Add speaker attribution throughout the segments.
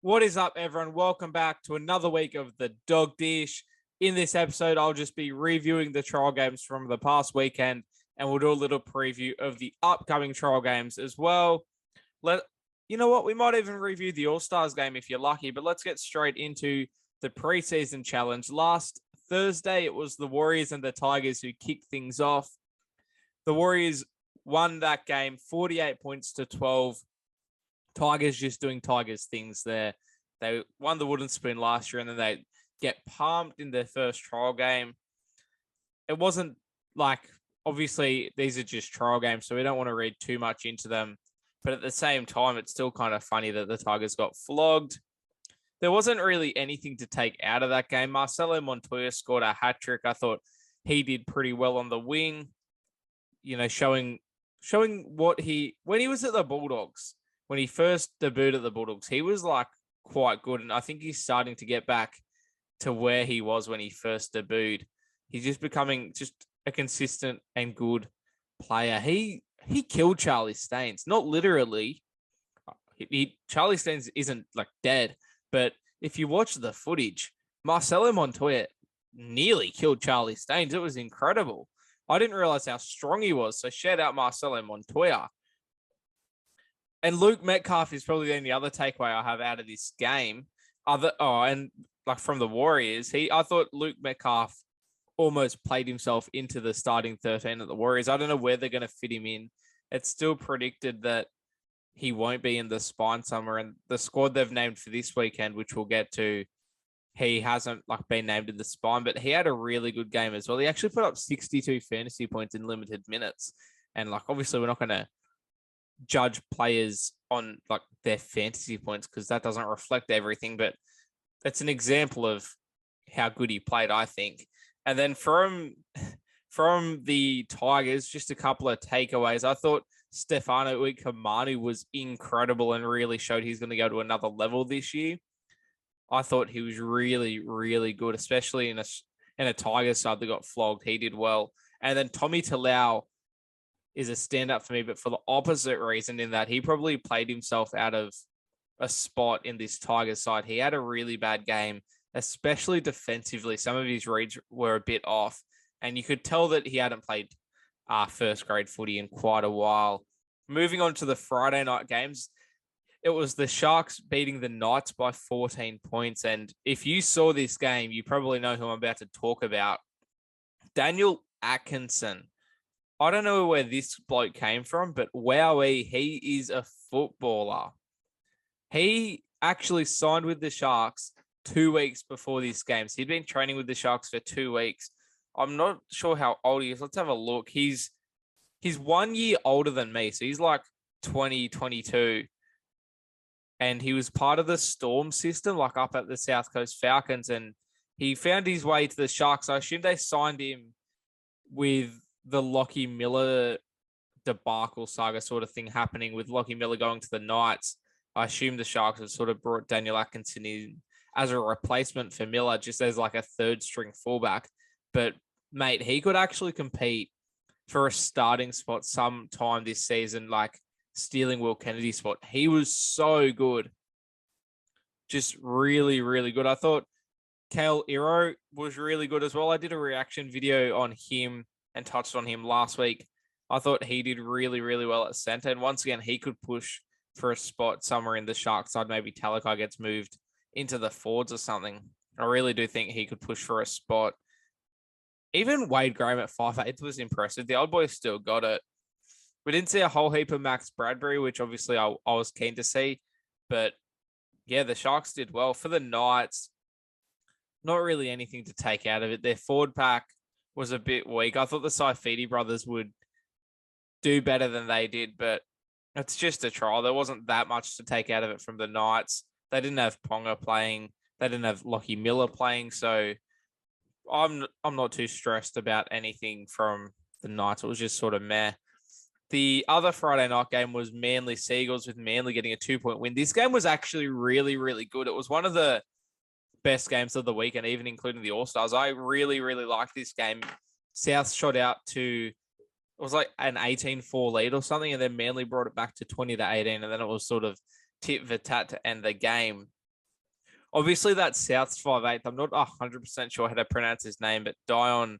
Speaker 1: What is up, everyone? Welcome back to another week of the Dog Dish. In this episode, I'll just be reviewing the trial games from the past weekend, and we'll do a little preview of the upcoming trial games as well. You know what? We might even review the All Stars game if you're lucky, but let's get straight into the preseason challenge. Last Thursday, it was the Warriors and the Tigers who kicked things off. The Warriors won that game 48 points to 12. Tigers just doing Tigers things there. They won the wooden spoon last year and then they get pumped in their first trial game. It wasn't like, obviously, these are just trial games, so we don't want to read too much into them. But at the same time, it's still kind of funny that the Tigers got flogged. There wasn't really anything to take out of that game. Marcelo Montoya scored a hat trick. I thought he did pretty well on the wing, showing what when he was at the Bulldogs. When he first debuted at the Bulldogs, he was like quite good. And I think he's starting to get back to where he was when he first debuted. He's just becoming just a consistent and good player. He killed Charlie Staines, not literally. Charlie Staines isn't like dead, but if you watch the footage, Marcelo Montoya nearly killed Charlie Staines. It was incredible. I didn't realize how strong he was. So shout out Marcelo Montoya. And Luke Metcalf is probably the only other takeaway I have out of this game. From the Warriors, I thought Luke Metcalf almost played himself into the starting 13 at the Warriors. I don't know where they're going to fit him in. It's still predicted that he won't be in the spine somewhere. And the squad they've named for this weekend, which we'll get to, he hasn't been named in the spine, but he had a really good game as well. He actually put up 62 fantasy points in limited minutes. And obviously we're not going to judge players on their fantasy points because that doesn't reflect everything, but it's an example of how good he played, I think. And then from the Tigers, just a couple of takeaways. I thought Stefano Ukamanu was incredible and really showed he's going to go to another level this year. I thought he was really, really good, especially in a Tigers side that got flogged. He did well. And then Tommy Talau is a stand-up for me, but for the opposite reason, in that he probably played himself out of a spot in this Tigers side. He had a really bad game, especially defensively. Some of his reads were a bit off, and you could tell that he hadn't played first-grade footy in quite a while. Moving on to the Friday night games, it was the Sharks beating the Knights by 14 points, and if you saw this game, you probably know who I'm about to talk about. Daniel Atkinson. I don't know where this bloke came from, but wowee, he is a footballer. He actually signed with the Sharks 2 weeks before this game. So he'd been training with the Sharks for 2 weeks. I'm not sure how old he is. Let's have a look. He's 1 year older than me. So he's 20, 22. And he was part of the Storm system, up at the South Coast Falcons. And he found his way to the Sharks. I assume they signed him with the Lockie Miller debacle saga sort of thing happening with Lockie Miller going to the Knights. I assume the Sharks have sort of brought Daniel Atkinson in as a replacement for Miller, just as a third string fullback. But mate, he could actually compete for a starting spot sometime this season, stealing Will Kennedy's spot. He was so good. Just really, really good. I thought Kale Iro was really good as well. I did a reaction video on him and touched on him last week. I thought he did really, really well at centre. And once again, he could push for a spot somewhere in the Sharks side. Maybe Talakai gets moved into the forwards or something. I really do think he could push for a spot. Even Wade Graham at 5'8" was impressive. The old boy still got it. We didn't see a whole heap of Max Bradbury, which obviously I was keen to see. But yeah, the Sharks did well. For the Knights, not really anything to take out of it. Their forward pack was a bit weak. I thought the Saifidi brothers would do better than they did, but it's just a trial. There wasn't that much to take out of it from the Knights. They didn't have Ponga playing. They didn't have Lockie Miller playing, so I'm not too stressed about anything from the Knights. It was just sort of meh. The other Friday night game was Manly Seagulls, with Manly getting a 2-point win. This game was actually really, really good. It was one of the best games of the weekend, even including the All-Stars. I really, really liked this game. South shot out to, it was an 18-4 lead or something, and then Manly brought it back to 20-18, and then it was sort of tit for tat to end the game. Obviously, that's South's 5'8". I'm not 100% sure how to pronounce his name, but Dion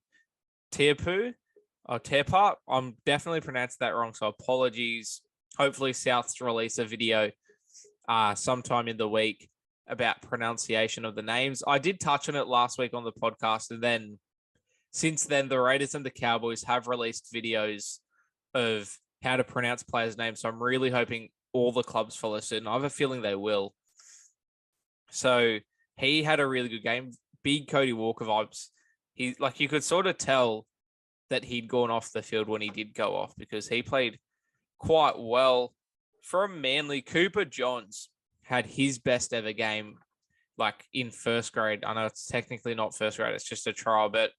Speaker 1: Teapu or Tepa. I'm definitely pronounced that wrong, so apologies. Hopefully, South's release a video sometime in the week about pronunciation of the names. I did touch on it last week on the podcast, and then since then, the Raiders and the Cowboys have released videos of how to pronounce players' names. So I'm really hoping all the clubs follow suit, and I have a feeling they will. So he had a really good game. Big Cody Walker vibes. You could sort of tell that he'd gone off the field when he did go off because he played quite well. From Manly, Cooper Johns had his best ever game, like in first grade. I know it's technically not first grade, it's just a trial, but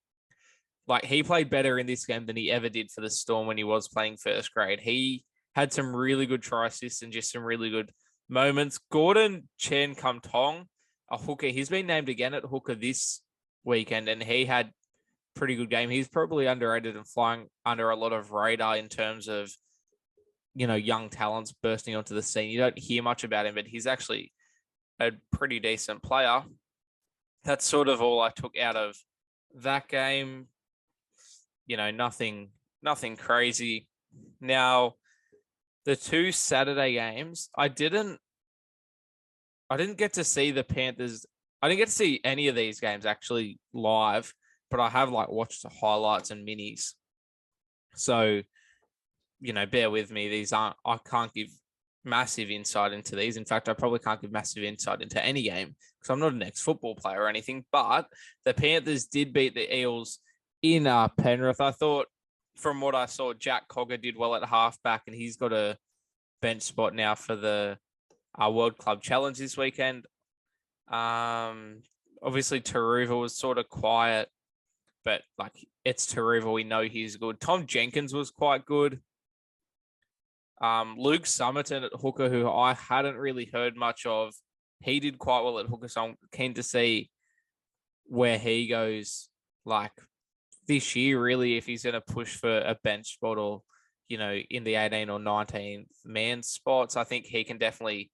Speaker 1: like he played better in this game than he ever did for the Storm when he was playing first grade. He had some really good try assists and just some really good moments. Gordon Chen Kum Tong, a hooker, he's been named again at hooker this weekend, and he had pretty good game. He's probably underrated and flying under a lot of radar in terms of, young talents bursting onto the scene. You don't hear much about him, but he's actually a pretty decent player. That's sort of all I took out of that game. Nothing crazy. Now, the two Saturday games, I didn't get to see the Panthers. I didn't get to see any of these games actually live, but I have watched the highlights and minis. So, bear with me. I can't give massive insight into these. In fact, I probably can't give massive insight into any game because I'm not an ex-football player or anything, but the Panthers did beat the Eels in Penrith. I thought from what I saw, Jack Cogger did well at halfback, and he's got a bench spot now for the World Club Challenge this weekend. Obviously, Taruva was sort of quiet, but it's Taruva. We know he's good. Tom Jenkins was quite good. Luke Summerton at hooker, who I hadn't really heard much of, he did quite well at hooker, so I'm keen to see where he goes this year, really, if he's going to push for a bench spot or, in the 18 or 19 man spots. I think he can definitely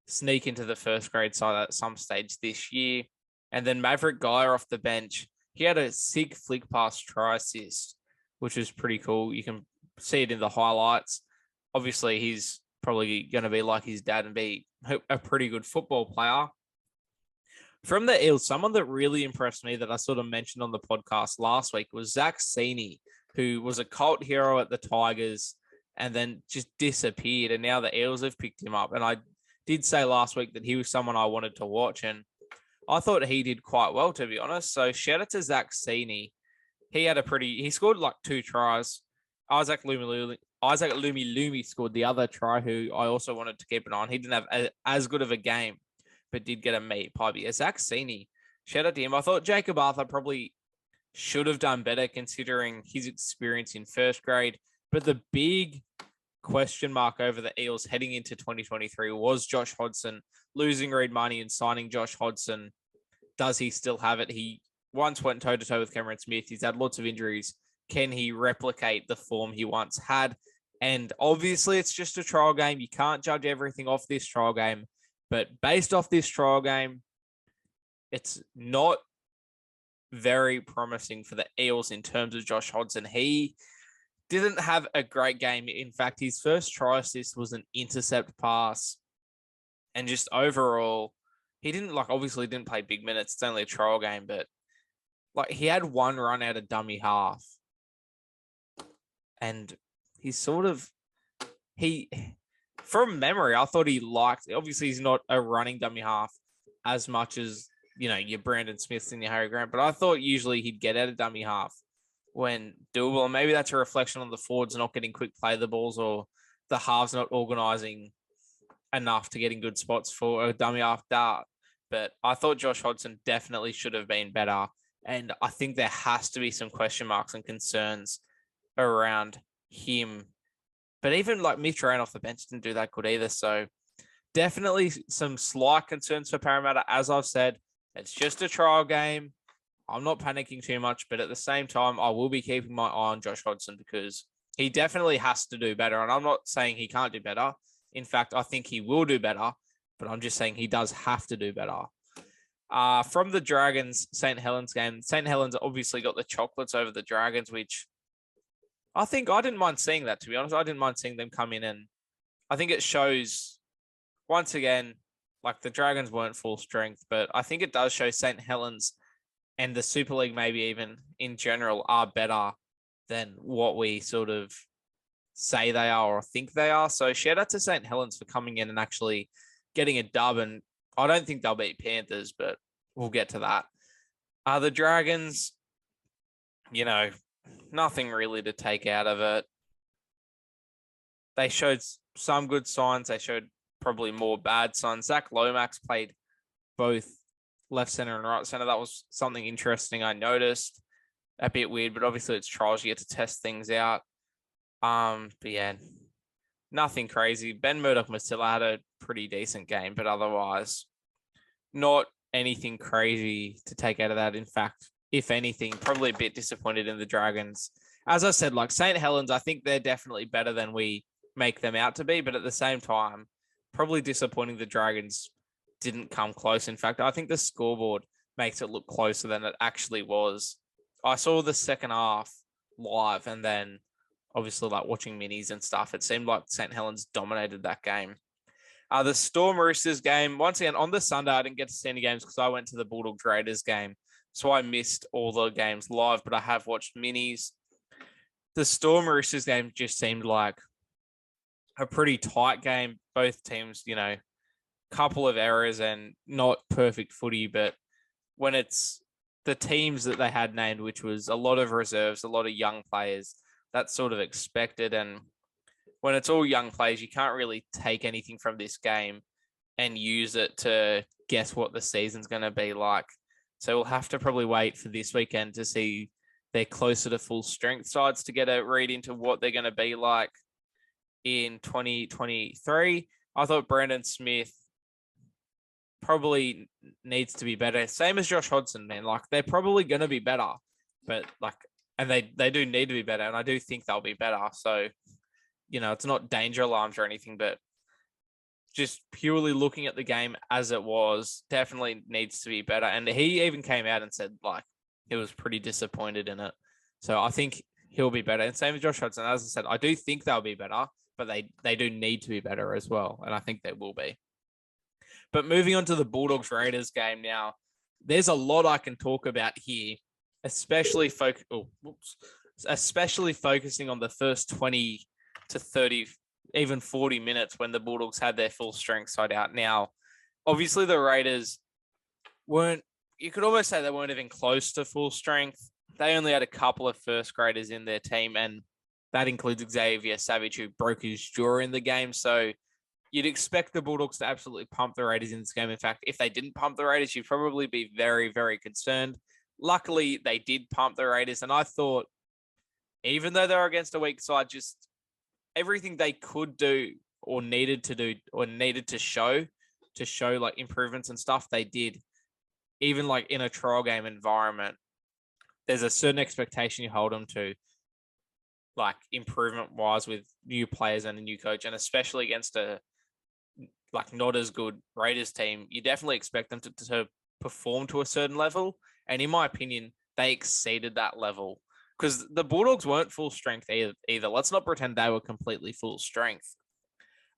Speaker 1: sneak into the first grade side at some stage this year. And then Maverick Geyer off the bench, he had a sick flick pass try assist, which was pretty cool. You can see it in the highlights. Obviously, he's probably going to be like his dad and be a pretty good football player. From the Eels, someone that really impressed me that I sort of mentioned on the podcast last week was Zach Sini, who was a cult hero at the Tigers and then just disappeared. And now the Eels have picked him up. And I did say last week that he was someone I wanted to watch. And I thought he did quite well, to be honest. So shout out to Zach Sini. He scored 2 tries. Isaac Lumi scored the other try, who I also wanted to keep an eye on. He didn't have as good of a game, but did get a meat pie. Zach Sini, shout out to him. I thought Jacob Arthur probably should have done better considering his experience in first grade. But the big question mark over the Eels heading into 2023 was Josh Hodgson. Losing Reed Marnie and signing Josh Hodgson, does he still have it? He once went toe-to-toe with Cameron Smith. He's had lots of injuries. Can he replicate the form he once had? And obviously, it's just a trial game. You can't judge everything off this trial game. But based off this trial game, it's not very promising for the Eels in terms of Josh Hodgson. He didn't have a great game. In fact, his first try assist was an intercept pass. And just overall, he obviously didn't play big minutes. It's only a trial game, but he had one run out of dummy half. And from memory, I thought obviously he's not a running dummy half as much as, your Brandon Smiths and your Harry Grant, but I thought usually he'd get out of dummy half when doable. And maybe that's a reflection on the forwards not getting quick play the balls or the halves not organising enough to get in good spots for a dummy half dart. But I thought Josh Hodgson definitely should have been better. And I think there has to be some question marks and concerns around him. But even Mitch Ryan off the bench didn't do that good either. So definitely some slight concerns for Parramatta. As I've said, it's just a trial game. I'm not panicking too much, but at the same time, I will be keeping my eye on Josh Hodgson because he definitely has to do better. And I'm not saying he can't do better. In fact, I think he will do better, but I'm just saying he does have to do better. From the Dragons St. Helens game, St. Helens obviously got the chocolates over the Dragons, which I think I didn't mind seeing that, to be honest. I didn't mind seeing them come in, and I think it shows, once again, like the Dragons weren't full strength, but I think it does show St. Helens and the Super League, maybe even in general, are better than what we sort of say they are or think they are. So shout out to St. Helens for coming in and actually getting a dub. And I don't think they'll beat Panthers, but we'll get to that. The Dragons, nothing really to take out of it. They showed some good signs. They showed probably more bad signs. Zach Lomax played both left center and right center. That was something interesting I noticed. A bit weird, but obviously it's trials. You get to test things out. But yeah, nothing crazy. Ben Murdoch-Masila had a pretty decent game, but otherwise, not anything crazy to take out of that. In fact, if anything, probably a bit disappointed in the Dragons. As I said, like St. Helens, I think they're definitely better than we make them out to be, but at the same time, probably disappointing the Dragons didn't come close. In fact, I think the scoreboard makes it look closer than it actually was. I saw the second half live, and then obviously like watching minis and stuff, it seemed like St. Helens dominated that game. The Storm Roosters game, once again, on the Sunday, I didn't get to see any games because I went to the Bulldogs Raiders game. So I missed all the games live, but I have watched minis. The Storm Roosters game just seemed like a pretty tight game. Both teams, couple of errors and not perfect footy, but when it's the teams that they had named, which was a lot of reserves, a lot of young players, that's sort of expected. And when it's all young players, you can't really take anything from this game and use it to guess what the season's going to be like. So we'll have to probably wait for this weekend to see they're closer to full strength sides to get a read into what they're going to be like in 2023. I thought Brandon Smith probably needs to be better. Same as Josh Hodgson, man. Like, they're probably going to be better, but and they do need to be better, and I do think they'll be better. So, it's not danger alarms or anything, but just purely looking at the game as it was, definitely needs to be better. And he even came out and said, like, he was pretty disappointed in it. So I think he'll be better. And same as Josh Hodgson. As I said, I do think they'll be better, but they do need to be better as well. And I think they will be. But moving on to the Bulldogs Raiders game now, there's a lot I can talk about here, especially focusing on the first 20 to 30, even 40 minutes when the Bulldogs had their full strength side out. Now, obviously the Raiders you could almost say they weren't even close to full strength. They only had a couple of first graders in their team, and that includes Xavier Savage, who broke his jaw in the game. So you'd expect the Bulldogs to absolutely pump the Raiders in this game. In fact, if they didn't pump the Raiders, you'd probably be very, very concerned. Luckily, they did pump the Raiders, and I thought, even though they're against a weak side, just everything they could do or needed to show like improvements and stuff, they did. Even like in a trial game environment, there's a certain expectation you hold them to, like improvement wise with new players and a new coach, and especially against a like not as good Raiders team, you definitely expect them to perform to a certain level. And in my opinion, they exceeded that level because the Bulldogs weren't full strength either. Let's not pretend they were completely full strength.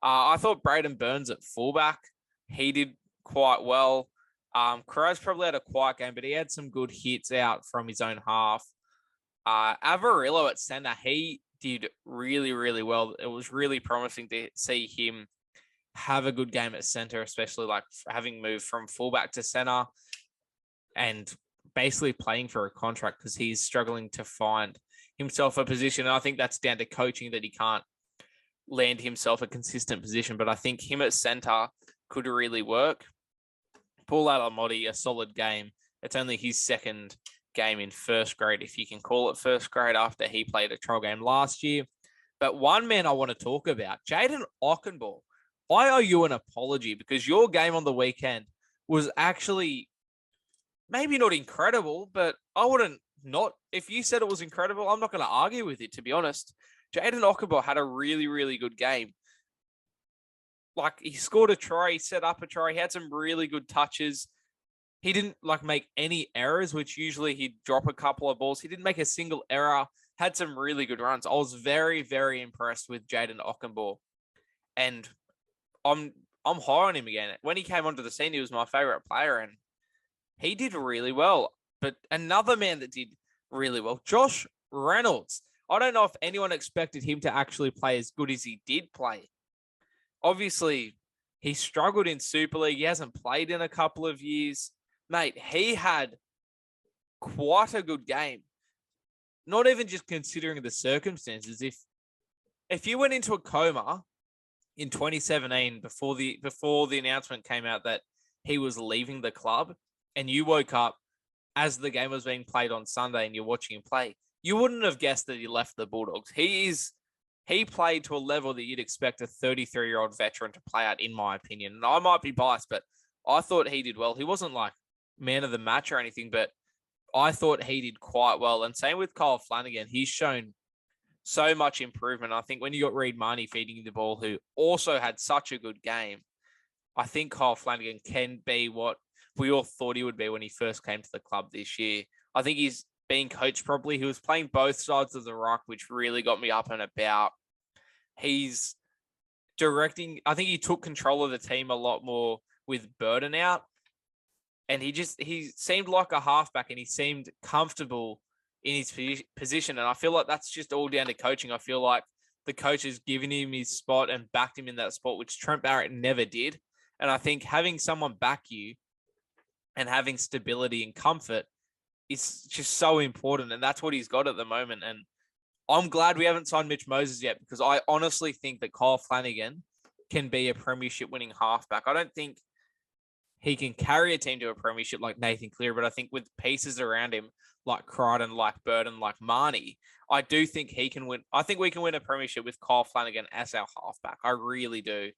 Speaker 1: I thought Braden Burns at fullback, he did quite well. Crows probably had a quiet game, but he had some good hits out from his own half. Avarillo at center, he did really, really well. It was really promising to see him have a good game at center, especially like having moved from fullback to center and basically playing for a contract because he's struggling to find himself a position. And I think that's down to coaching that he can't land himself a consistent position. But I think him at center could really work. Paul Alamotti, a solid game. It's only his second game in first grade, if you can call it first grade, after he played a trial game last year. But one man I want to talk about, Jayden Okunbor. I owe you an apology because your game on the weekend was actually maybe not incredible, but I wouldn't not. If you said it was incredible, I'm not going to argue with it, to be honest. Jayden Okunbor had a really, really good game. Like, he scored a try, he set up a try, he had some really good touches. He didn't make any errors, which usually he'd drop a couple of balls. He didn't make a single error, had some really good runs. I was very, very impressed with Jaden Ockenbaugh. And I'm high on him again. When he came onto the scene, he was my favorite player, and he did really well. But another man that did really well, Josh Reynolds. I don't know if anyone expected him to actually play as good as he did play. Obviously, he struggled in Super League. He hasn't played in a couple of years. Mate, he had quite a good game. Not even just considering the circumstances. If you went into a coma in 2017 before the announcement came out that he was leaving the club, and you woke up as the game was being played on Sunday and you're watching him play, you wouldn't have guessed that he left the Bulldogs. He played to a level that you'd expect a 33-year-old veteran to play at, in my opinion. And I might be biased, but I thought he did well. He wasn't like man of the match or anything, but I thought he did quite well. And same with Kyle Flanagan. He's shown so much improvement. I think when you got Reed Marnie feeding you the ball, who also had such a good game, I think Kyle Flanagan can be what we all thought he would be when he first came to the club this year. I think he's being coached properly. He was playing both sides of the ruck, which really got me up and about. He's directing. I think he took control of the team a lot more with Burden out. And he seemed like a halfback, and he seemed comfortable in his position. And I feel like that's just all down to coaching. I feel like the coach has given him his spot and backed him in that spot, which Trent Barrett never did. And I think having someone back you and having stability and comfort is just so important. And that's what he's got at the moment. And I'm glad we haven't signed Mitch Moses yet, because I honestly think that Kyle Flanagan can be a premiership winning halfback. I don't think he can carry a team to a premiership like Nathan Cleary, but I think with pieces around him, like Crichton, like Burden, like Marnie, I do think he can win. I think we can win a premiership with Kyle Flanagan as our halfback. I really do.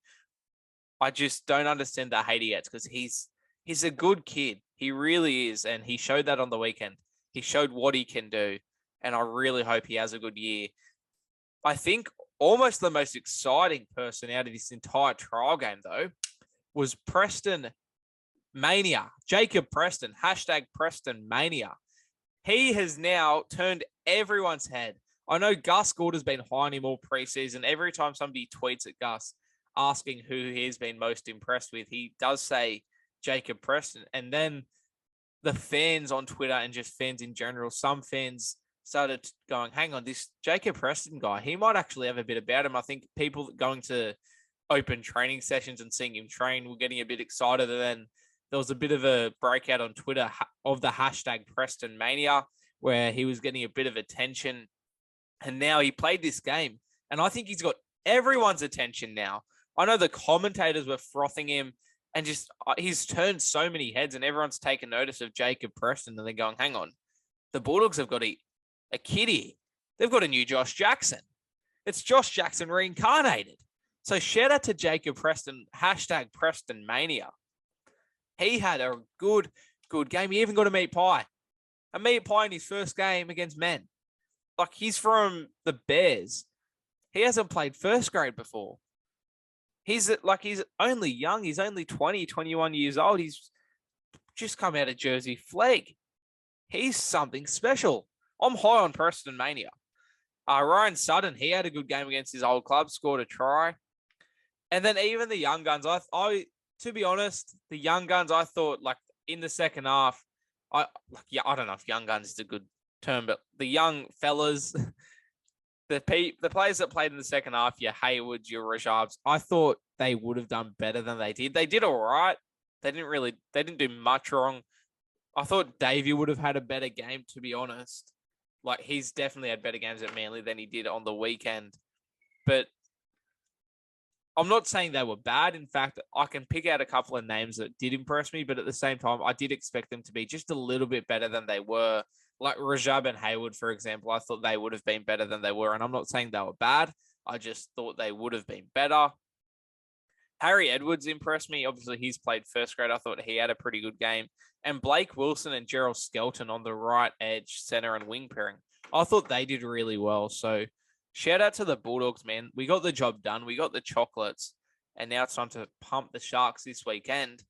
Speaker 1: I just don't understand the hate he gets, because he's a good kid. He really is, and he showed that on the weekend. He showed what he can do, and I really hope he has a good year. I think almost the most exciting person out of this entire trial game, though, was Preston Mania. Jacob Preston, hashtag Preston Mania. He has now turned everyone's head. I know Gus Gould has been high on him all preseason. Every time somebody tweets at Gus asking who he has been most impressed with, he does say Jacob Preston. And then the fans on Twitter and just fans in general, some fans started going, hang on, this Jacob Preston guy, he might actually have a bit about him. I think people going to open training sessions and seeing him train were getting a bit excited. And then there was a bit of a breakout on Twitter of the hashtag Preston Mania, where he was getting a bit of attention. And now he played this game, and I think he's got everyone's attention now. I know the commentators were frothing him, and just he's turned so many heads, and everyone's taken notice of Jacob Preston, and they're going, hang on, the Bulldogs have got a kitty. They've got a new Josh Jackson. It's Josh Jackson reincarnated. So shout out to Jacob Preston, hashtag Preston Mania. He had a good game. He even got a meat pie in his first game against men. Like, he's from the Bears. He hasn't played first grade before. He's only young. He's only 20, 21 years old. He's just come out of Jersey Flegg. He's something special. I'm high on Preston Mania. Ryan Sutton, he had a good game against his old club, scored a try. And then even the young guns, to be honest, the young guns, I thought, like, in the second half, I don't know if young guns is a good term, but the young fellas, the players that played in the second half, your Haywards, your Rajabs, I thought they would have done better than they did. They did all right. They didn't do much wrong. I thought Davey would have had a better game, to be honest. Like, he's definitely had better games at Manly than he did on the weekend. But I'm not saying they were bad. In fact, I can pick out a couple of names that did impress me, but at the same time, I did expect them to be just a little bit better than they were. Like Rajab and Hayward, for example, I thought they would have been better than they were. And I'm not saying they were bad. I just thought they would have been better. Harry Edwards impressed me. Obviously, he's played first grade. I thought he had a pretty good game. And Blake Wilson and Gerald Skelton on the right edge, center and wing pairing, I thought they did really well. So shout out to the Bulldogs, man. We got the job done. We got the chocolates. And now it's time to pump the Sharks this weekend.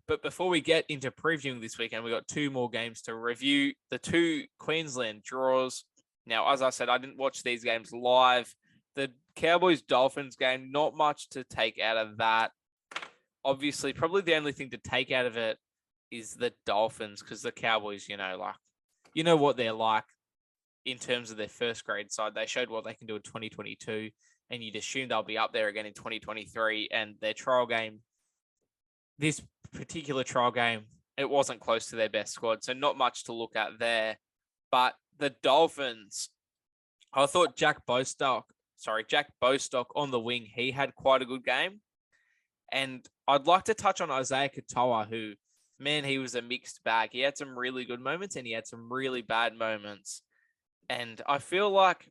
Speaker 1: But before we get into previewing this weekend, we got 2 more games to review. The 2 Queensland draws. Now, as I said, I didn't watch these games live. The Cowboys-Dolphins game, not much to take out of that. Obviously, probably the only thing to take out of it is the Dolphins, because the Cowboys, you know what they're like in terms of their first grade side. They showed what they can do in 2022, and you'd assume they'll be up there again in 2023. And their trial game, this particular trial game, it wasn't close to their best squad, so not much to look at there. But the Dolphins, I thought Jack Bostock on the wing, he had quite a good game. And I'd like to touch on Isaiah Katoa, who, man, he was a mixed bag. He had some really good moments and he had some really bad moments. And I feel like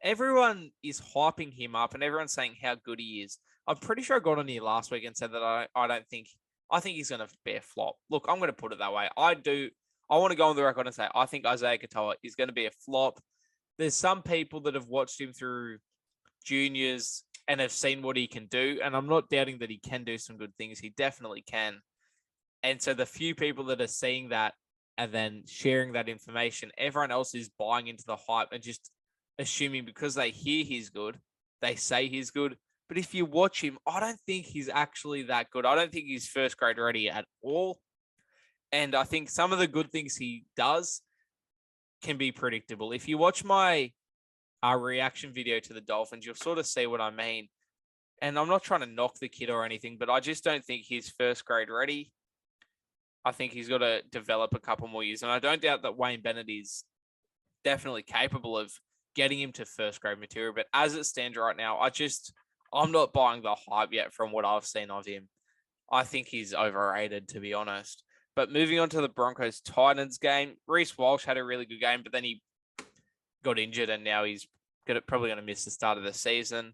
Speaker 1: everyone is hyping him up and everyone's saying how good he is. I'm pretty sure I got on here last week and said that I think he's going to be a flop. Look, I'm going to put it that way. I want to go on the record and say I think Isaiah Katoa is going to be a flop. There's some people that have watched him through juniors and have seen what he can do. And I'm not doubting that he can do some good things. He definitely can. And so the few people that are seeing that and then sharing that information, everyone else is buying into the hype and just assuming because they hear he's good, they say he's good. But if you watch him, I don't think he's actually that good. I don't think he's first grade ready at all. And I think some of the good things he does can be predictable. If you watch my reaction video to the Dolphins, you'll sort of see what I mean. And I'm not trying to knock the kid or anything, but I just don't think he's first grade ready. I think he's got to develop a couple more years. And I don't doubt that Wayne Bennett is definitely capable of getting him to first grade material. But as it stands right now, I'm not buying the hype yet from what I've seen of him. I think he's overrated, to be honest. But moving on to the Broncos-Titans game, Reece Walsh had a really good game, but then he got injured and now he's probably going to miss the start of the season.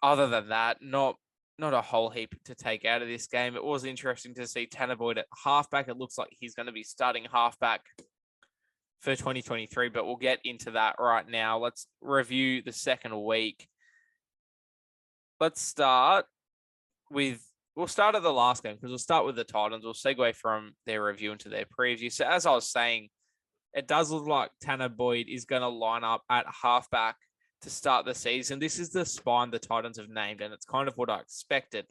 Speaker 1: Other than that, not a whole heap to take out of this game. It was interesting to see Tanner Boyd at halfback. It looks like he's going to be starting halfback for 2023, but we'll get into that right now. Let's review the second week. Let's start we'll start at the last game because we'll start with the Titans. We'll segue from their review into their preview. So as I was saying, it does look like Tanner Boyd is going to line up at halfback to start the season. This is the spine the Titans have named, and it's kind of what I expected.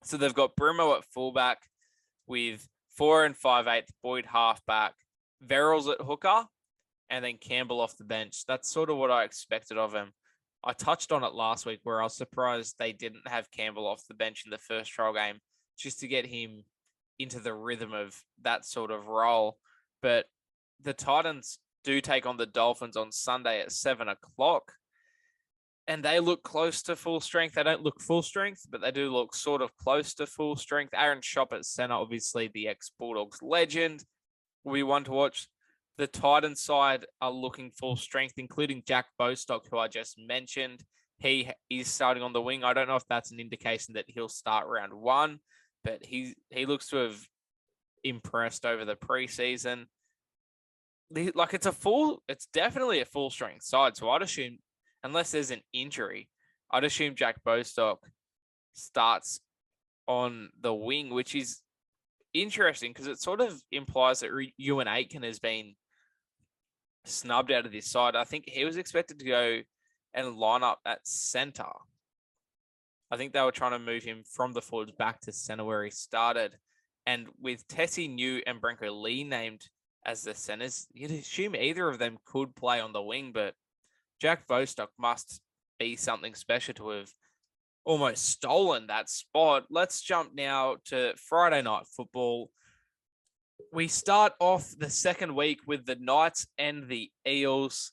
Speaker 1: So they've got Brumo at fullback with 4 5/8 Boyd halfback, Verrills at hooker, and then Campbell off the bench. That's sort of what I expected of him. I touched on it last week where I was surprised they didn't have Campbell off the bench in the first trial game just to get him into the rhythm of that sort of role. But the Titans do take on the Dolphins on Sunday at 7 o'clock. And they look close to full strength. They don't look full strength, but they do look sort of close to full strength. Aaron Schopp at center, obviously the ex-Bulldogs legend, will be one to watch. The Titans side are looking full strength, including Jack Bostock, who I just mentioned. He is starting on the wing. I don't know if that's an indication that he'll start round 1, but he looks to have impressed over the preseason. Like it's definitely a full strength side. So I'd assume, unless there's an injury, I'd assume Jack Bostock starts on the wing, which is interesting because it sort of implies that Ewan Aitken has been snubbed out of this side. I think he was expected to go and line up at center. I think they were trying to move him from the forwards back to center where he started. And with Tessie New and Branko Lee named as the centers, you'd assume either of them could play on the wing, but Jack Bostock must be something special to have almost stolen that spot. Let's jump now to Friday night football. We start off the second week with the Knights and the Eels.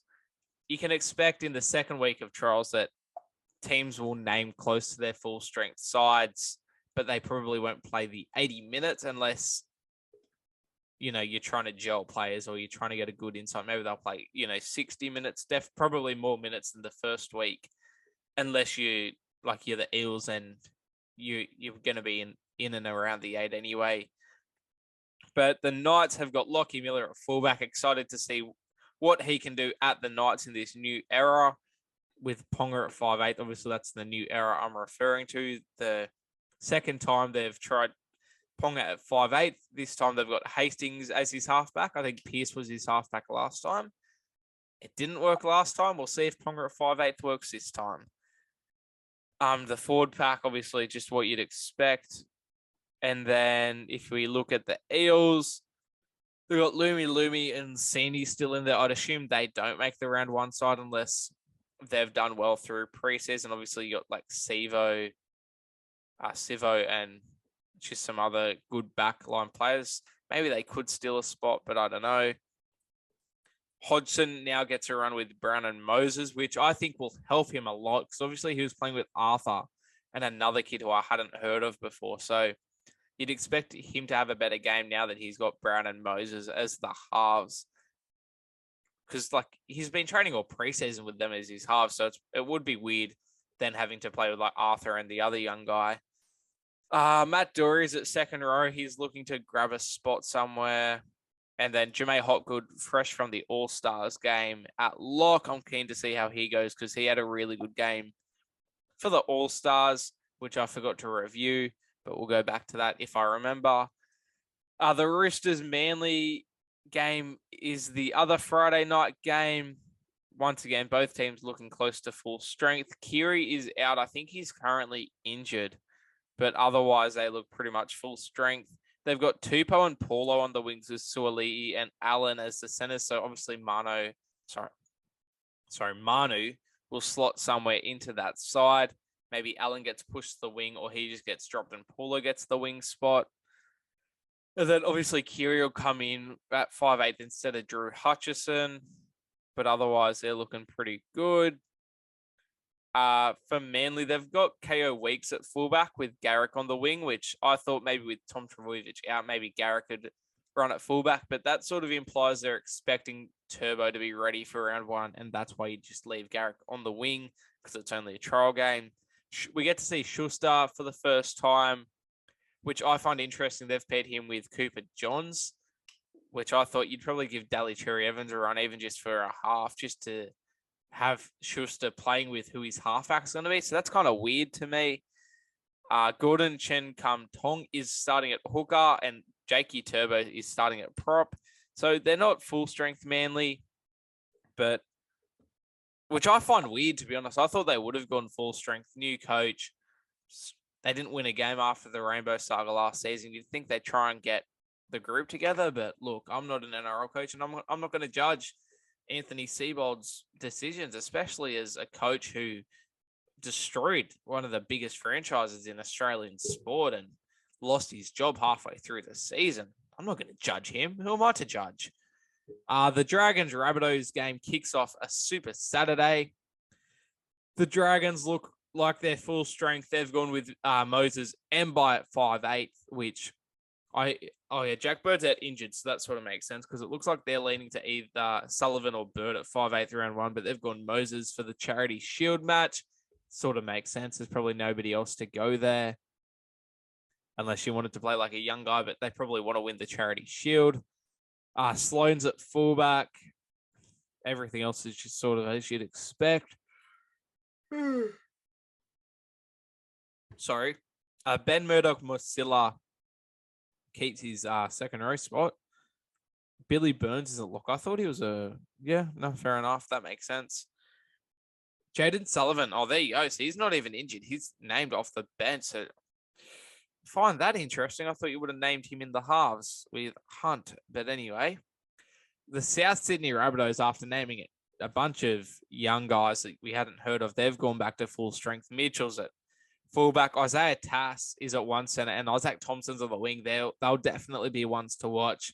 Speaker 1: You can expect in the second week of trials that teams will name close to their full strength sides, but they probably won't play the 80 minutes unless, you're trying to gel players or you're trying to get a good insight. Maybe they'll play, 60 minutes, probably more minutes than the first week, unless you're the Eels and you're going to be in and around the 8 anyway. But the Knights have got Lockie Miller at fullback. Excited to see what he can do at the Knights in this new era with Ponga at 5'8". Obviously, that's the new era I'm referring to. The Second time they've tried Ponga at 5'8". This time they've got Hastings as his halfback. I think Pearce was his halfback last time. It didn't work last time. We'll see if Ponga at 5'8" works this time. The forward pack, obviously, just what you'd expect. And then if we look at the Eels, they've got Lumi and Sandy still in there. I'd assume they don't make the round one side unless they've done well through preseason. Obviously, you got like Sivo, and just some other good backline players. Maybe they could steal a spot, but I don't know. Hodgson now gets a run with Brown and Moses, which I think will help him a lot because obviously he was playing with Arthur and another kid who I hadn't heard of before. So you'd expect him to have a better game now that he's got Brown and Moses as the halves. Because like he's been training all preseason with them as his halves, so it would be weird then having to play with like Arthur and the other young guy. Matt Dory's at second row. He's looking to grab a spot somewhere. And then Jemay Hopgood, fresh from the All-Stars game at lock. I'm keen to see how he goes because he had a really good game for the All-Stars, which I forgot to review, but we'll go back to that if I remember. The Roosters Manly game is the other Friday night game. Once again, both teams looking close to full strength. Keary is out. I think he's currently injured, but otherwise they look pretty much full strength. They've got Tupou and Paulo on the wings with Suoli'i and Allen as the centers. So obviously Manu will slot somewhere into that side. Maybe Allen gets pushed to the wing or he just gets dropped and Paulo gets the wing spot. And then obviously Keary will come in at 5'8" instead of Drew Hutchison. But otherwise they're looking pretty good. For Manly, they've got KO Weeks at fullback with Garrick on the wing, which I thought maybe with Tom Trbojevic out, maybe Garrick could run at fullback, but that sort of implies they're expecting Turbo to be ready for round one, and that's why you just leave Garrick on the wing because it's only a trial game. We get to see Schuster for the first time, which I find interesting. They've paired him with Cooper Johns, which I thought you'd probably give Daly Cherry Evans a run, even just for a half, just to have Schuster playing with who his halfback's going to be. So that's kind of weird to me. Gordon Chen Kum Tong is starting at hooker and Jakey Turbo is starting at prop. So they're not full strength Manly, but which I find weird, to be honest. I thought they would have gone full strength. New coach. They didn't win a game after the Rainbow Saga last season. You'd think they'd try and get the group together, but look, I'm not an NRL coach and I'm not going to judge Anthony Seibold's decisions, especially as a coach who destroyed one of the biggest franchises in Australian sport and lost his job halfway through the season. I'm not going to judge him. Who am I to judge? The Dragons-Rabbitohs game kicks off a Super Saturday. The Dragons look like they're full strength. They've gone with Moses and by at 5'8", which Jack Bird's out injured, so that sort of makes sense because it looks like they're leaning to either Sullivan or Bird at 5'8" round one, but they've gone Moses for the Charity Shield match. Sort of makes sense. There's probably nobody else to go there unless you wanted to play like a young guy, but they probably want to win the Charity Shield. Sloane's at fullback. Everything else is just sort of as you'd expect. Sorry. Ben Murdoch-Musila keeps his second row spot. Billy Burns is a look. I thought he was fair enough. That makes sense. Jaden Sullivan. Oh, there you go. So he's not even injured. He's named off the bench. So I find that interesting. I thought you would have named him in the halves with Hunt. But anyway, the South Sydney Rabbitohs, after naming it a bunch of young guys that we hadn't heard of, they've gone back to full strength. Mitchell's at fullback. Isaiah Tass is at one center and Isaac Thompson's on the wing. They'll definitely be ones to watch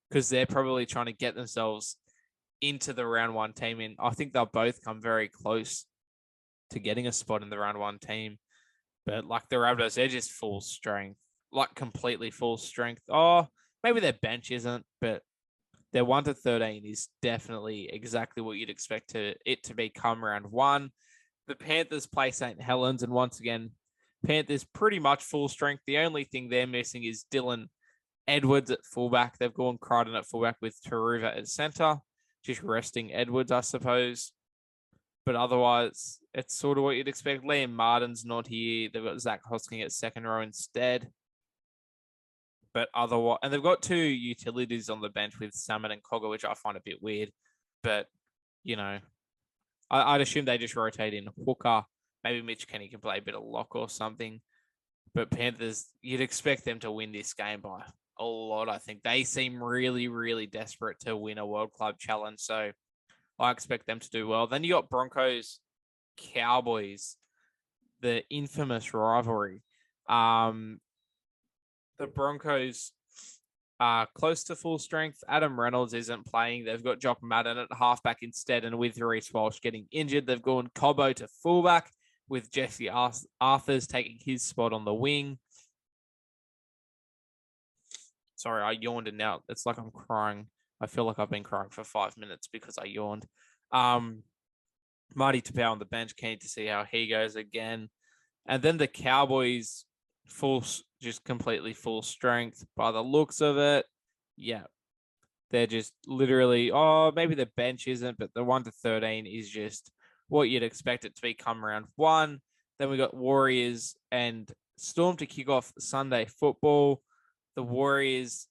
Speaker 1: because they're probably trying to get themselves into the round one team. And I think they'll both come very close to getting a spot in the round one team. But like the Rabbitohs, they're just full strength, like completely full strength. Oh, maybe their bench isn't, but their 1 to 13 is definitely exactly what you'd expect it to be come round one. The Panthers play St. Helens, and once again, Panthers pretty much full strength. The only thing they're missing is Dylan Edwards at fullback. They've gone Crichton at fullback with Taruva at center, just resting Edwards, I suppose. But otherwise, it's sort of what you'd expect. Liam Martin's not here. They've got Zach Hosking at second row instead. But otherwise, and they've got two utilities on the bench with Salmon and Cogger, which I find a bit weird. But, I'd assume they just rotate in hooker. Maybe Mitch Kenny can play a bit of lock or something. But Panthers, you'd expect them to win this game by a lot, I think. They seem really, really desperate to win a World Club Challenge. So I expect them to do well. Then you got Broncos, Cowboys, the infamous rivalry. The Broncos are close to full strength. Adam Reynolds isn't playing. They've got Jock Madden at halfback instead, and with Reece Walsh getting injured, they've gone Cobbo to fullback with Jesse Arthurs taking his spot on the wing. Sorry, I yawned and now it's like I'm crying. I feel like I've been crying for 5 minutes because I yawned. Marty Tapau on the bench, keen to see how he goes again. And then the Cowboys, just completely full strength by the looks of it. Yeah. They're just literally, maybe the bench isn't, but the 1 to 13 is just what you'd expect it to be come round one. Then we got Warriors and Storm to kick off Sunday football. The Warriors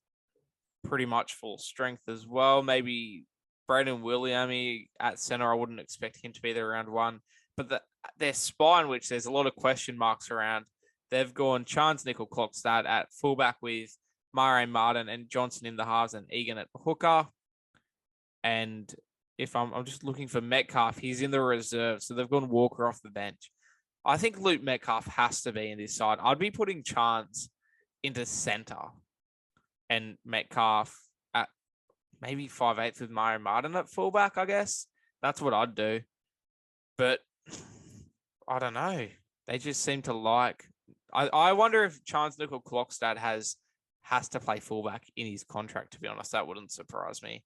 Speaker 1: pretty much full strength as well. Maybe Braden Williamy at center. I wouldn't expect him to be there round one. But their spine, which there's a lot of question marks around, they've gone Chance Nickel-Klokstad at fullback with Murray Martin and Johnson in the halves and Egan at hooker. And if I'm just looking for Metcalf, he's in the reserve. So they've gone Walker off the bench. I think Luke Metcalf has to be in this side. I'd be putting Chance into center and Metcalf at maybe 5/8 with Murray Martin at fullback, I guess. That's what I'd do. But I don't know. They just seem to like... I wonder if Chance Nickel-Klokstad has to play fullback in his contract, to be honest. That wouldn't surprise me.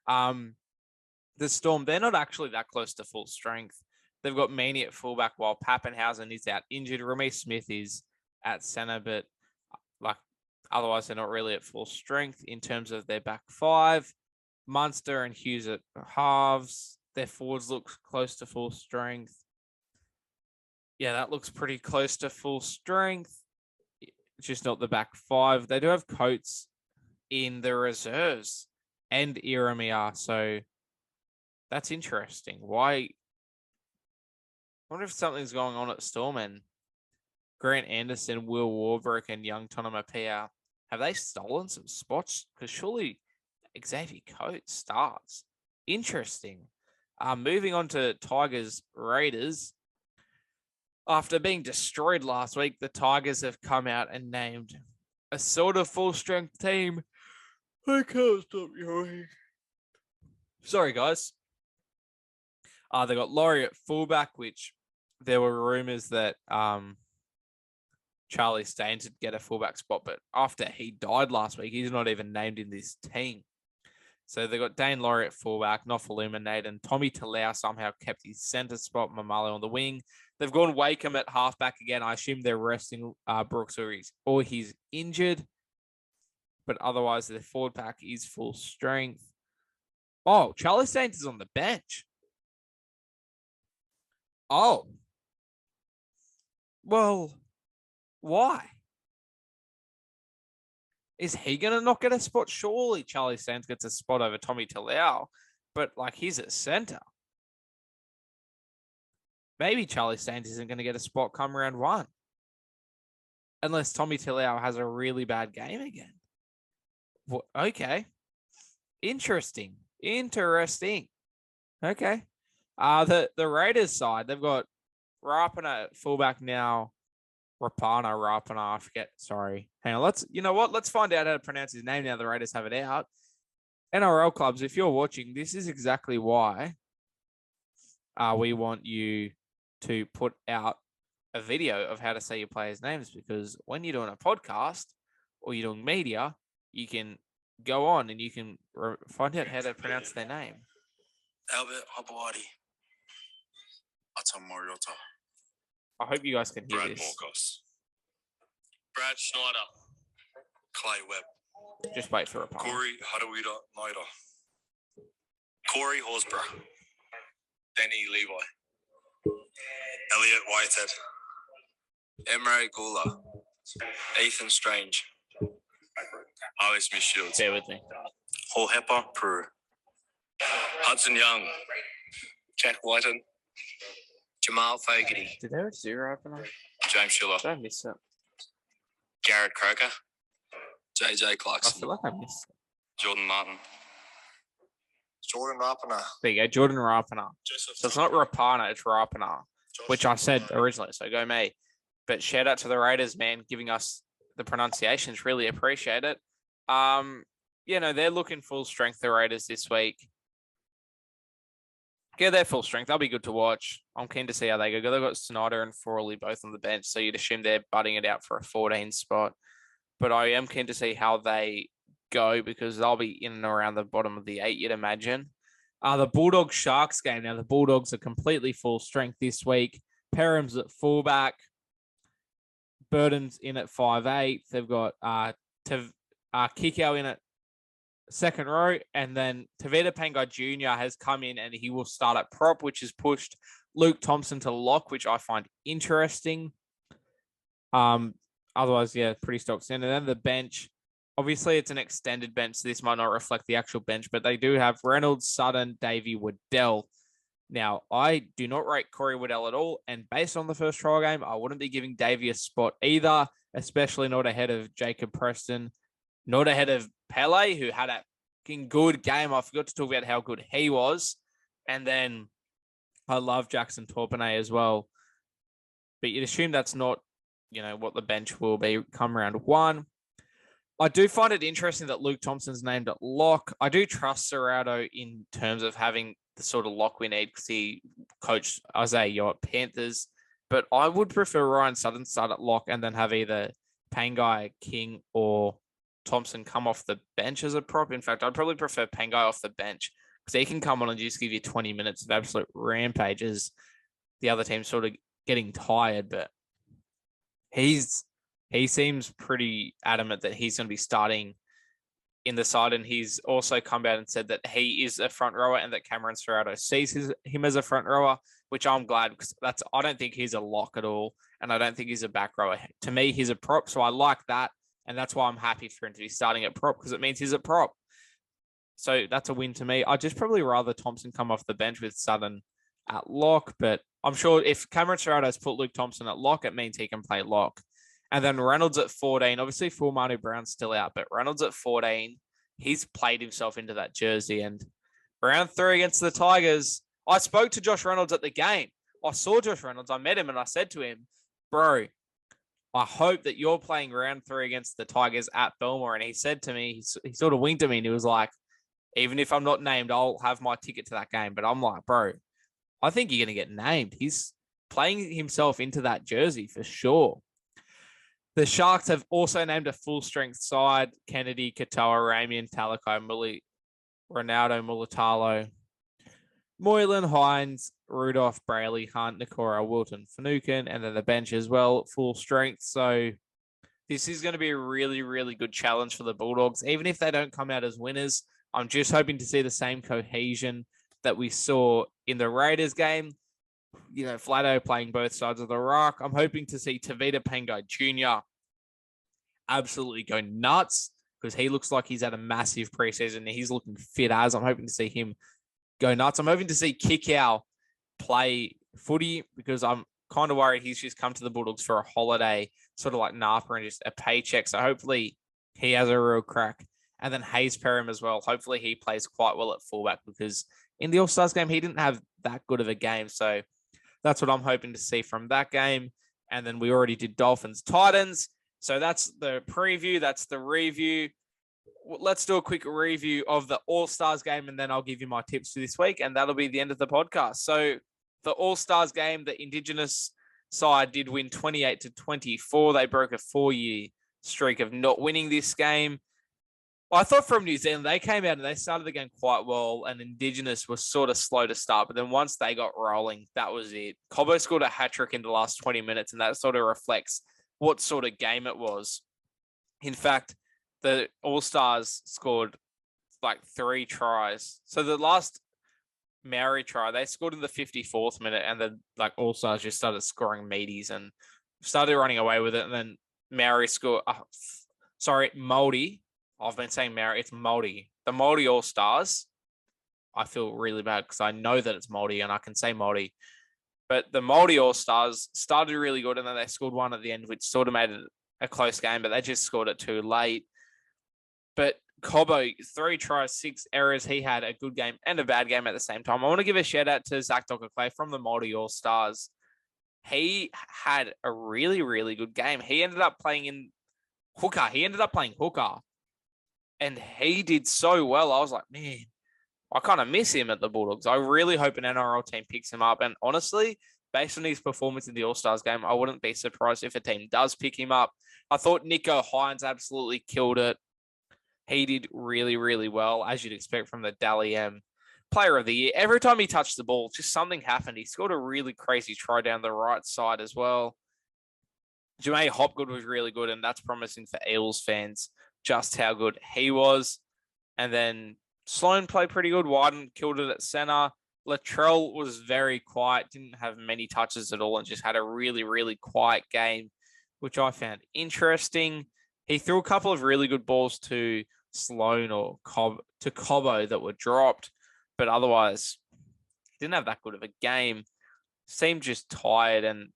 Speaker 1: The Storm, they're not actually that close to full strength. They've got Meany at fullback while Pappenhausen is out injured. Remy Smith is at center, but otherwise they're not really at full strength in terms of their back five. Munster and Hughes at halves. Their forwards look close to full strength. Yeah, that looks pretty close to full strength. It's just not the back five. They do have Coates in the reserves and Iremia, so that's interesting. Why? I wonder if something's going on at Storm and Grant Anderson, Will Warbrick, and young Tonamapia. Have they stolen some spots? Because surely Xavier Coates starts. Interesting. Moving on to Tigers Raiders. After being destroyed last week, the Tigers have come out and named a sort of full-strength team. I can't stop yawning. Sorry, guys. They got Laurie at fullback, which there were rumors that Charlie Staines would get a fullback spot, but after he died last week, he's not even named in this team. So they got Dane Laurie at fullback, Nofaluma Naden. Tommy Talau somehow kept his centre spot, Mamalo on the wing. They've gone Wakeham at halfback again. I assume they're resting Brooks or he's injured. But otherwise, their forward pack is full strength. Oh, Charlie Staines is on the bench. Oh. Well, why? Is he going to not get a spot? Surely Charlie Staines gets a spot over Tommy Talau, but he's at center. Maybe Charlie Staines isn't going to get a spot come round one. Unless Tommy Talau has a really bad game again. Well, okay. Interesting. Okay. The Raiders side, they've got Rapana at fullback now. Rapana, I forget. Sorry. Hang on. Let's find out how to pronounce his name now the Raiders have it out. NRL clubs, if you're watching, this is exactly why we want you to put out a video of how to say your players' names, because when you're doing a podcast or you're doing media, you can go on and you can find out how to pronounce their name.
Speaker 2: Albert Habawadi. Atam Mariota.
Speaker 1: I hope you guys can hear
Speaker 2: Brad
Speaker 1: this.
Speaker 2: Morcos. Brad Schneider. Clay Webb.
Speaker 1: Just wait for a part.
Speaker 2: Corey Hadawida Naida. Corey Horsburgh. Danny Levi. Elliot Whitehead.
Speaker 3: Emre Gula. Ethan Strange.
Speaker 2: Harvey Smith Shields.
Speaker 1: Bear with me.
Speaker 2: Hall Hepper, Peru. Hudson Young.
Speaker 3: Jack Whiten. Jamal Fogarty.
Speaker 1: Did there a zero opener?
Speaker 2: James Schiller.
Speaker 1: Did I miss it?
Speaker 2: Garrett Croker.
Speaker 3: JJ
Speaker 1: I
Speaker 3: Clarkson.
Speaker 1: feel like I missed it.
Speaker 2: Jordan Martin.
Speaker 3: Jordan Rapana.
Speaker 1: There you go, Jordan Rapana. So it's not Rapana, it's Rapana, which I said originally, so go me. But shout out to the Raiders, man, giving us the pronunciations. Really appreciate it. They're looking full strength, the Raiders, this week. Yeah, they're full strength. They'll be good to watch. I'm keen to see how they go. They've got Snyder and Frawley both on the bench, so you'd assume they're butting it out for a 14 spot. But I am keen to see how they go because they'll be in and around the bottom of the 8, you'd imagine. The Bulldogs-Sharks game. Now, the Bulldogs are completely full strength this week. Perham's at fullback. Burton's in at 5'8". They've got Kikau in at second row, and then Tavita Pangai Jr. has come in and he will start at prop, which has pushed Luke Thompson to lock, which I find interesting. Otherwise, yeah, pretty stock standard. And then the bench, obviously it's an extended bench, so this might not reflect the actual bench, but they do have Reynolds, Sutton, Davey, Waddell. Now, I do not rate Corey Waddell at all, and based on the first trial game, I wouldn't be giving Davey a spot either, especially not ahead of Jacob Preston, not ahead of Pele, who had a good game. I forgot to talk about how good he was. And then I love Jackson Torpenay as well. But you'd assume that's not, what the bench will be come round 1. I do find it interesting that Luke Thompson's named at lock. I do trust Serrato in terms of having the sort of lock we need because he coached Isaiah at Panthers. But I would prefer Ryan Sutton start at lock and then have either Pangai, King, or Thompson come off the bench as a prop. In fact, I'd probably prefer Pangai off the bench because he can come on and just give you 20 minutes of absolute rampage as the other team's sort of getting tired. But he seems pretty adamant that he's going to be starting in the side, and he's also come out and said that he is a front rower and that Cameron Serrato sees him as a front rower, which I'm glad because I don't think he's a lock at all, and I don't think he's a back rower. To me, he's a prop, so I like that. And that's why I'm happy for him to be starting at prop because it means he's a prop. So that's a win to me. I'd just probably rather Thompson come off the bench with Sutton at lock. But I'm sure if Cameron Serrato's put Luke Thompson at lock, it means he can play lock. And then Reynolds at 14. Obviously, Manu Brown's still out, but Reynolds at 14, he's played himself into that jersey. And round 3 against the Tigers, I spoke to Josh Reynolds at the game. I saw Josh Reynolds. I met him and I said to him, bro, I hope that you're playing round 3 against the Tigers at Belmore. And he said to me, he sort of winked at me and he was like, even if I'm not named, I'll have my ticket to that game. But I'm like, bro, I think you're going to get named. He's playing himself into that jersey for sure. The Sharks have also named a full-strength side. Kennedy, Katoa, Ramian, Talakai, Ronaldo, Mulatalo, Moylan, Hines, Rudolph, Brayley, Hunt, Nakora, Wilton, Finucane, and then the bench as well, full strength. So this is going to be a really, really good challenge for the Bulldogs. Even if they don't come out as winners, I'm just hoping to see the same cohesion that we saw in the Raiders game. Flatto playing both sides of the rock. I'm hoping to see Tavita Pangai Jr. absolutely go nuts because he looks like he's had a massive preseason and he's looking fit as. I'm hoping to see him go nuts. I'm hoping to see Kikau play footy because I'm kind of worried he's just come to the Bulldogs for a holiday, sort of like Napa and just a paycheck. So hopefully he has a real crack. And then Hayes Perham as well. Hopefully he plays quite well at fullback because in the All-Stars game, he didn't have that good of a game. So that's what I'm hoping to see from that game. And then we already did Dolphins Titans. So that's the preview. That's the review. Let's do a quick review of the All-Stars game, and then I'll give you my tips for this week, and that'll be the end of the podcast. So the All-Stars game, the Indigenous side did win 28-24. They broke a 4-year streak of not winning this game. I thought from New Zealand, they came out and they started the game quite well, and Indigenous was sort of slow to start, but then once they got rolling, that was it. Cobbo scored a hat-trick in the last 20 minutes, and that sort of reflects what sort of game it was. In fact, the All-Stars scored like 3 tries. So the last Maori try. They scored in the 54th minute, and then like All Stars just started scoring meaties and started running away with it. And then Maori scored. Māori. I've been saying Maori. It's Māori. The Māori All Stars. I feel really bad because I know that it's Māori and I can say Māori. But the Māori All Stars started really good, and then they scored one at the end, which sort of made it a close game, but they just scored it too late. But Cobbo, 3 tries, 6 errors. He had a good game and a bad game at the same time. I want to give a shout out to Zach Docker-Clay from the Māori All Stars. He had a really, really good game. He ended up playing in hooker. And he did so well. I was like, man, I kind of miss him at the Bulldogs. I really hope an NRL team picks him up. And honestly, based on his performance in the All-Stars game, I wouldn't be surprised if a team does pick him up. I thought Nicho Hynes absolutely killed it. He did really, really well, as you'd expect from the Dally M Player of the Year. Every time he touched the ball, just something happened. He scored a really crazy try down the right side as well. Jamayne Hopgood was really good, and that's promising for Eels fans just how good he was. And then Sloan played pretty good. Wyden killed it at center. Latrell was very quiet, didn't have many touches at all, and just had a really, really quiet game, which I found interesting. He threw a couple of really good balls to Sloan or Cobbo that were dropped, but otherwise, he didn't have that good of a game. Seemed just tired, and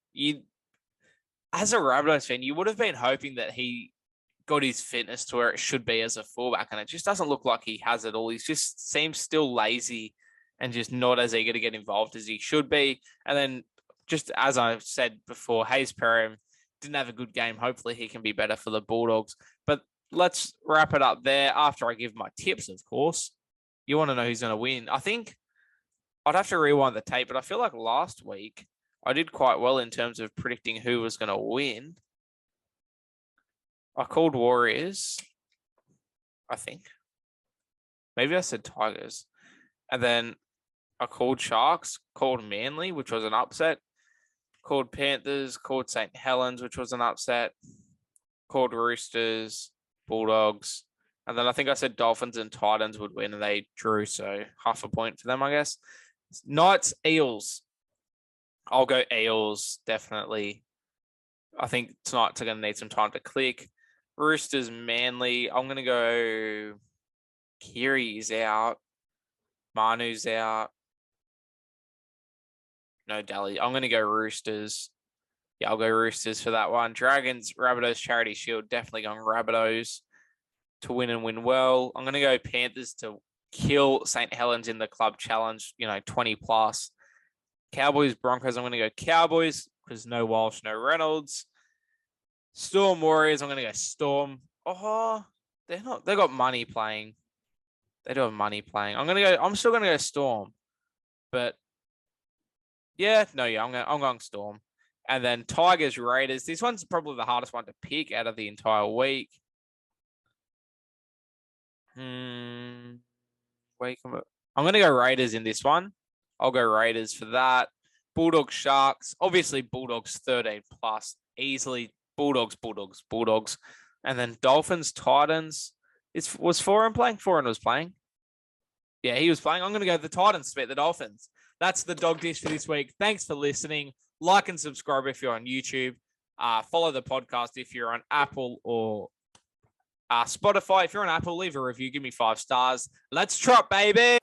Speaker 1: as a Rabbitohs fan, you would have been hoping that he got his fitness to where it should be as a fullback, and it just doesn't look like he has it all. He just seems still lazy and just not as eager to get involved as he should be. And then, just as I said before, Hayes Perham didn't have a good game. Hopefully he can be better for the Bulldogs. But let's wrap it up there after I give my tips, of course. You want to know who's going to win. I think I'd have to rewind the tape, but I feel like last week I did quite well in terms of predicting who was going to win. I called Warriors, I think. Maybe I said Tigers. And then I called Sharks, called Manly, which was an upset. Called Panthers, called St. Helens, which was an upset. Called Roosters, Bulldogs. And then I think I said Dolphins and Titans would win, and they drew, so half a point for them, I guess. Knights, Eels. I'll go Eels, definitely. I think Knights are going to need some time to click. Roosters, Manly. I'm going to go Kiri's out. Manu's out. No Dally. I'm going to go Roosters. Yeah, I'll go Roosters for that one. Dragons, Rabbitohs, Charity Shield. Definitely going Rabbitohs to win and win well. I'm going to go Panthers to kill St. Helens in the club challenge, 20 plus. Cowboys, Broncos, I'm going to go Cowboys because no Walsh, no Reynolds. Storm, Warriors, I'm going to go Storm. Oh, they've got money playing. They do have money playing. I'm still going to go Storm. But I'm going Storm. And then Tigers, Raiders. This one's probably the hardest one to pick out of the entire week. I'm going to go Raiders in this one. I'll go Raiders for that. Bulldogs, Sharks. Obviously, Bulldogs 13 plus. Easily Bulldogs. And then Dolphins, Titans. Was Foran playing? Foran was playing. Yeah, he was playing. I'm going to go the Titans to beat the Dolphins. That's the Dog Dish for this week. Thanks for listening. Like and subscribe if you're on YouTube. Follow the podcast if you're on Apple or Spotify. If you're on Apple, leave a review. Give me 5 stars. Let's trot, baby.